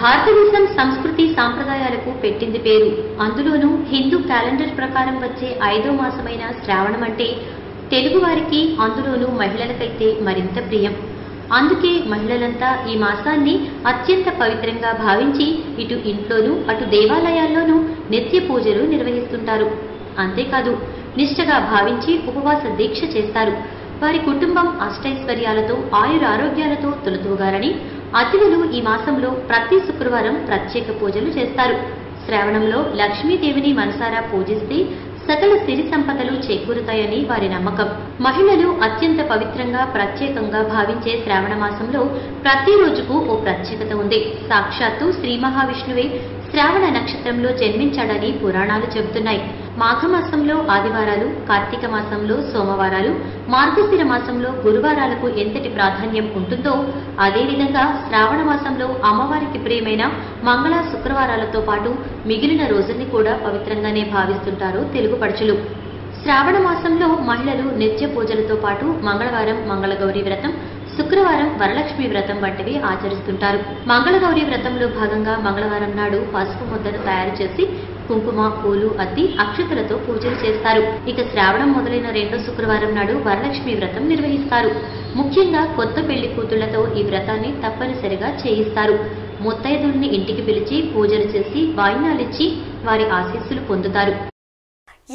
భారతదేశం సంస్కృతి సాంప్రదాయాలకు పెట్టింది పేరు. అందులోనూ హిందూ క్యాలెండర్ ప్రకారం వచ్చే 5వ మాసమైన శ్రావణం అంటే తెలుగువారికి, అందులోనూ మహిళలకైతే మరింత ప్రియం. అందుకే మహిళలంతా ఈ మాసాన్ని అత్యంత పవిత్రంగా భావించి ఇటు ఇంట్లోనూ అటు దేవాలయాల్లోనూ నిత్య పూజలు నిర్వహిస్తుంటారు. అంతేకాదు నిష్ఠగా భావించి ఉపవాస దీక్ష చేస్తారు. వారి కుటుంబం అష్టైశ్వర్యాలతో ఆయురారోగ్యాలతో తొలతూగాలని అతిథులు ఈ మాసంలో ప్రతి శుక్రవారం ప్రత్యేక పూజలు చేస్తారు. శ్రావణంలో లక్ష్మీదేవిని మనసారా పూజిస్తే సకల సిరి సంపదలు చేకూరుతాయని వారి నమ్మకం. మహిళలు అత్యంత పవిత్రంగా ప్రత్యేకంగా భావించే శ్రావణ మాసంలో ప్రతి రోజుకు ఓ ప్రత్యేకత ఉంది. సాక్షాత్తు శ్రీ మహావిష్ణువే శ్రావణ నక్షత్రంలో జన్మించాడని పురాణాలు చెబుతున్నాయి. మాఘమాసంలో ఆదివారాలు, కార్తీక మాసంలో సోమవారాలు, మార్గశిర మాసంలో గురువారాలకు ఎంతటి ప్రాధాన్యం ఉంటుందో అదేవిధంగా శ్రావణ మాసంలో అమ్మవారికి ప్రియమైన మంగళ శుక్రవారాలతో పాటు మిగిలిన రోజుల్ని కూడా పవిత్రంగానే భావిస్తుంటారు తెలుగు పడుచులు. శ్రావణ మాసంలో మహిళలు నిత్య పూజలతో పాటు మంగళవారం మంగళగౌరి వ్రతం, శుక్రవారం వరలక్ష్మి వ్రతం వంటివి ఆచరిస్తుంటారు. మంగళగౌరి వ్రతంలో భాగంగా మంగళవారం నాడు పసుపు ముద్దను తయారు చేసి కుంకుమ, పూలు అద్ది అక్షతలతో పూజలు చేస్తారు. ఇక శ్రావణం మొదలైన 2వ శుక్రవారం నాడు వరలక్ష్మి వ్రతం నిర్వహిస్తారు. ముఖ్యంగా కొత్త పెళ్లి కూతుళ్లతో ఈ వ్రతాన్ని తప్పనిసరిగా చేయిస్తారు. ముత్తైదుల్ని ఇంటికి పిలిచి పూజలు చేసి వాయినాలిచ్చి వారి ఆశీస్సులు పొందుతారు.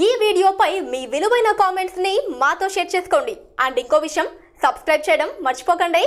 ఈ వీడియోపై మీ విలువైన కామెంట్స్ ని మాతో షేర్ చేసుకోండి. అండ్ ఇంకో విషయం, సబ్స్క్రైబ్ చేయడం మర్చిపోకండి.